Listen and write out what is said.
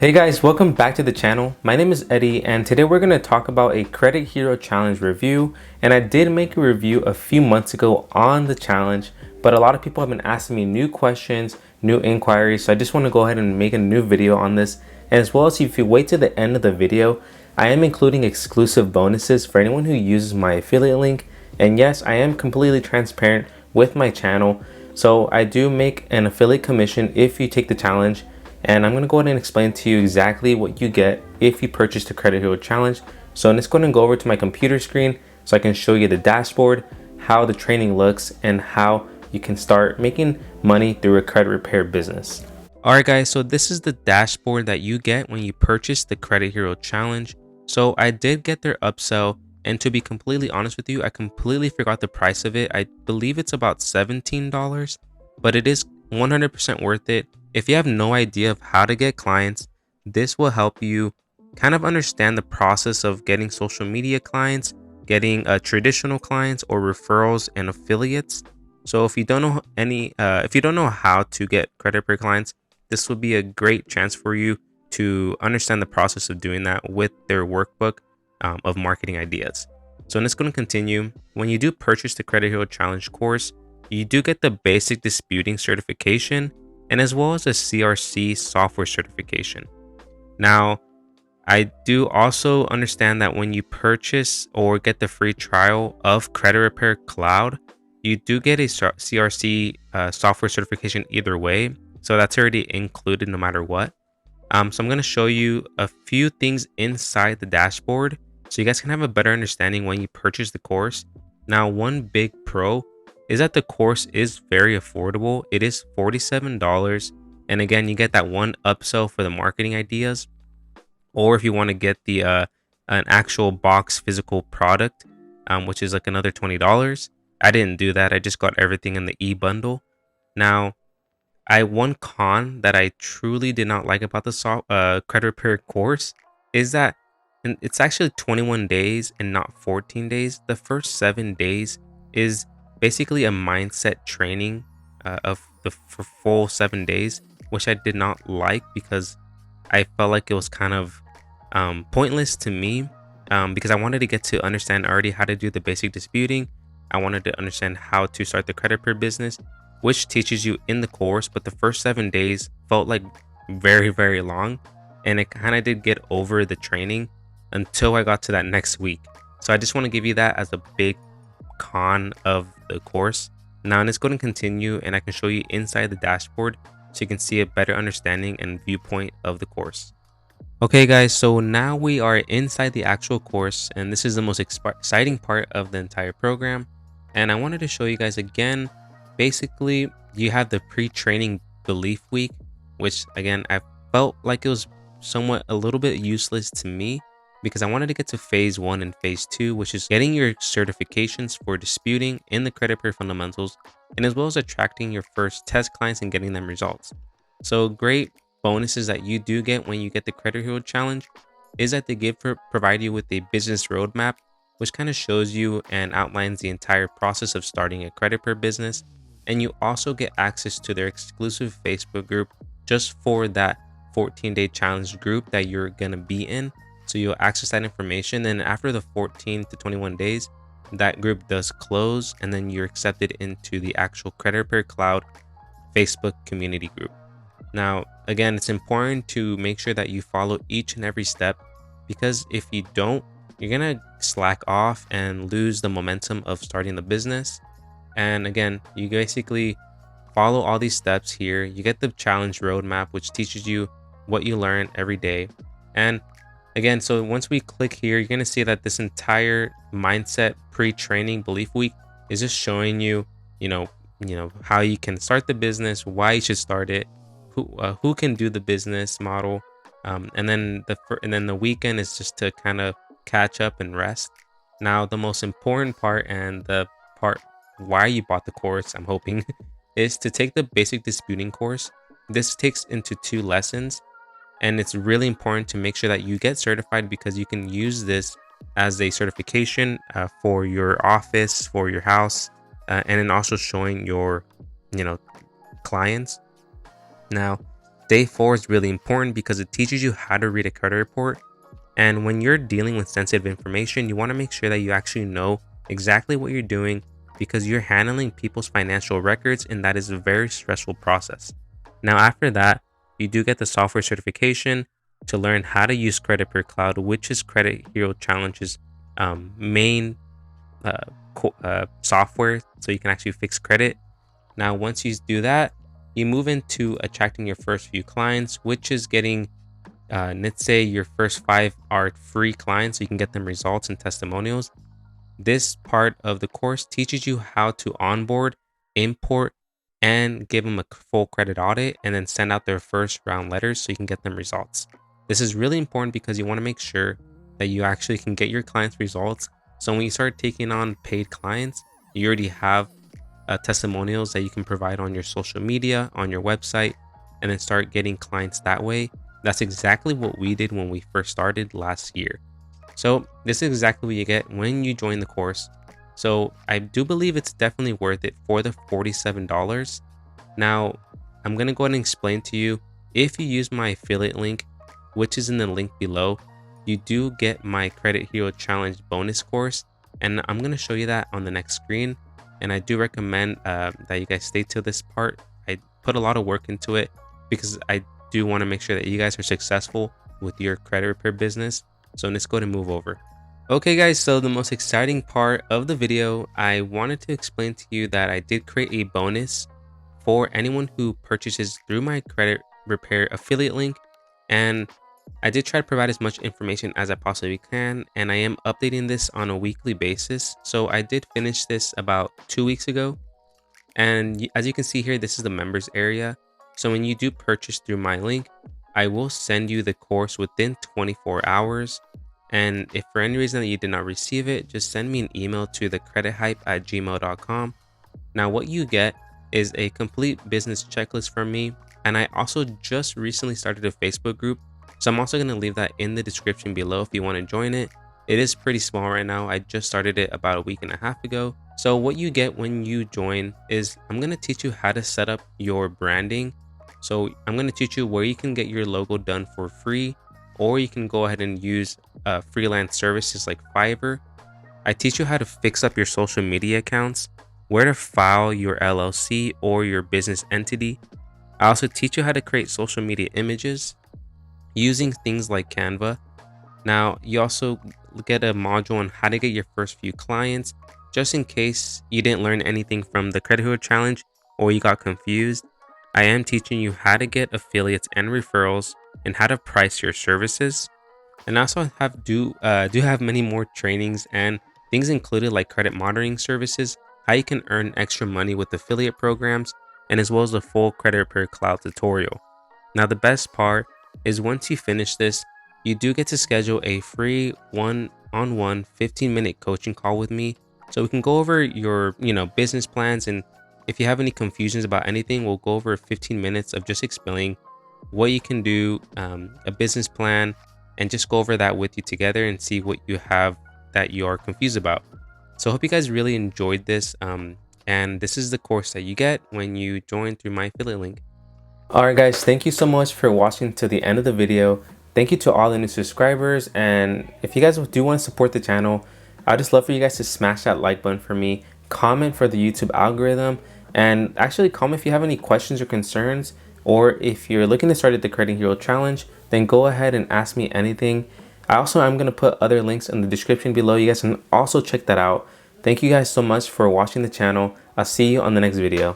Hey guys, welcome back to the channel. My name is Eddie and today we're going to talk about a Credit Hero Challenge review. And I did make a review a few months ago on the challenge, but a lot of people have been asking me new questions, new inquiries. So I just want to go ahead and make a new video on this. And as well as if you wait to the end of the video, I am including exclusive bonuses for anyone who uses my affiliate link. And yes, I am completely transparent with my channel. So I do make an affiliate commission if you take the challenge. And I'm going to go ahead and explain to you exactly what you get if you purchase the Credit Hero Challenge. So I'm just going to go over to my computer screen so I can show you the dashboard, how the training looks, and how you can start making money through a credit repair business. Alright guys, so this is the dashboard that you get when you purchase the Credit Hero Challenge. So I did get their upsell, and to be completely honest with you, I completely forgot the price of it. I believe it's about $17, but it is 100% worth it. If you have no idea of how to get clients, this will help you kind of understand the process of getting social media clients, getting traditional clients or referrals and affiliates. So if you don't know if you don't know how to get credit repair clients, this will be a great chance for you to understand the process of doing that with their workbook of marketing ideas. So I'm just going to continue. When you do purchase the Credit Hero Challenge course, you do get the basic disputing certification and as well as a CRC software certification. Now, I do also understand that when you purchase or get the free trial of Credit Repair Cloud, you do get a CRC software certification either way. So that's already included no matter what. So I'm going to show you a few things inside the dashboard so you guys can have a better understanding when you purchase the course. Now, one big pro is that the course is very affordable. It is $47. And again, you get that one upsell for the marketing ideas. Or if you want to get the an actual box physical product, which is like another $20. I didn't do that. I just got everything in the e-bundle. Now, one con that I truly did not like about the credit repair course is that it's actually 21 days and not 14 days. The first 7 days is basically a mindset training for full 7 days, which I did not like because I felt like it was kind of pointless to me because I wanted to get to understand already how to do the basic disputing. I wanted to understand how to start the credit repair business, which teaches you in the course, but the first 7 days felt like very long, and it kind of did get over the training until I got to that next week. So I just want to give you that as a big con of the course. Now let's go and continue, and I can show you inside the dashboard so you can see a better understanding and viewpoint of the course. Okay guys, so now we are inside the actual course, and this is the most exciting part of the entire program. And I wanted to show you guys again, basically you have the pre-training belief week, which again I felt like it was somewhat a little bit useless to me because I wanted to get to phase 1 and phase 2, which is getting your certifications for disputing in the credit repair fundamentals, and as well as attracting your first test clients and getting them results. So great bonuses that you do get when you get the Credit Hero Challenge is that they provide you with a business roadmap, which kind of shows you and outlines the entire process of starting a credit repair business. And you also get access to their exclusive Facebook group just for that 14-day challenge group that you're going to be in. So you'll access that information. And after the 14 to 21 days, that group does close, and then you're accepted into the actual Credit Repair Cloud Facebook community group. Now, again, it's important to make sure that you follow each and every step, because if you don't, you're going to slack off and lose the momentum of starting the business. And again, you basically follow all these steps here. You get the challenge roadmap, which teaches you what you learn every day. And again, so once we click here, you're going to see that this entire mindset pre-training belief week is just showing you, how you can start the business, why you should start it, who can do the business model, and then the weekend is just to kind of catch up and rest. Now, the most important part, and the part why you bought the course, I'm hoping, is to take the basic disputing course. This takes into 2 lessons, and it's really important to make sure that you get certified because you can use this as a certification for your office, for your house, and then also showing your clients. Now, Day 4 is really important because it teaches you how to read a credit report. And when you're dealing with sensitive information, you want to make sure that you actually know exactly what you're doing because you're handling people's financial records, and that is a very stressful process. Now, after that, you do get the software certification to learn how to use Credit Per Cloud, which is Credit Hero Challenge's main uh, software, so you can actually fix credit. Now, once you do that, you move into attracting your first few clients, which is getting, let's say your first 5 are free clients, so you can get them results and testimonials. This part of the course teaches you how to onboard, import, and give them a full credit audit, and then send out their first round letters so you can get them results. This is really important because you want to make sure that you actually can get your clients results. So when you start taking on paid clients, you already have testimonials that you can provide on your social media, on your website, and then start getting clients that way. That's exactly what we did when we first started last year. So this is exactly what you get when you join the course. So I do believe it's definitely worth it for the $47. Now, I'm going to go ahead and explain to you, if you use my affiliate link, which is in the link below, you do get my Credit Hero Challenge bonus course. And I'm going to show you that on the next screen. And I do recommend that you guys stay till this part. I put a lot of work into it because I do want to make sure that you guys are successful with your credit repair business. So let's go ahead and move over. Okay guys, so the most exciting part of the video, I wanted to explain to you that I did create a bonus for anyone who purchases through my credit repair affiliate link. And I did try to provide as much information as I possibly can, and I am updating this on a weekly basis. So I did finish this about 2 weeks ago. And as you can see here, this is the members area. So when you do purchase through my link, I will send you the course within 24 hours. And if for any reason that you did not receive it, just send me an email to thecredithype@gmail.com. Now what you get is a complete business checklist from me. And I also just recently started a Facebook group. So I'm also going to leave that in the description below if you want to join it. It is pretty small right now. I just started it about a week and a half ago. So what you get when you join is I'm going to teach you how to set up your branding. So I'm going to teach you where you can get your logo done for free, or you can go ahead and use freelance services like Fiverr. I teach you how to fix up your social media accounts, where to file your LLC or your business entity. I also teach you how to create social media images using things like Canva. Now, you also get a module on how to get your first few clients, just in case you didn't learn anything from the Credit Hero Challenge or you got confused. I am teaching you how to get affiliates and referrals and how to price your services. And I also do have many more trainings and things included like credit monitoring services, how you can earn extra money with affiliate programs, and as well as a full Credit Repair Cloud tutorial. Now, the best part is once you finish this, you do get to schedule a free one-on-one 15-minute coaching call with me, so we can go over your business plans, and if you have any confusions about anything, we'll go over 15 minutes of just explaining what you can do, a business plan, and just go over that with you together and see what you have that you are confused about. So I hope you guys really enjoyed this, and this is the course that you get when you join through my affiliate link. Alright guys, thank you so much for watching to the end of the video. Thank you to all the new subscribers, and if you guys do want to support the channel, I'd just love for you guys to smash that like button for me, comment for the YouTube algorithm, and actually comment if you have any questions or concerns, or if you're looking to start at the Credit Hero Challenge, then go ahead and ask me anything. I'm going to put other links in the description below. You guys can also check that out. Thank you guys so much for watching the channel. I'll see you on the next video.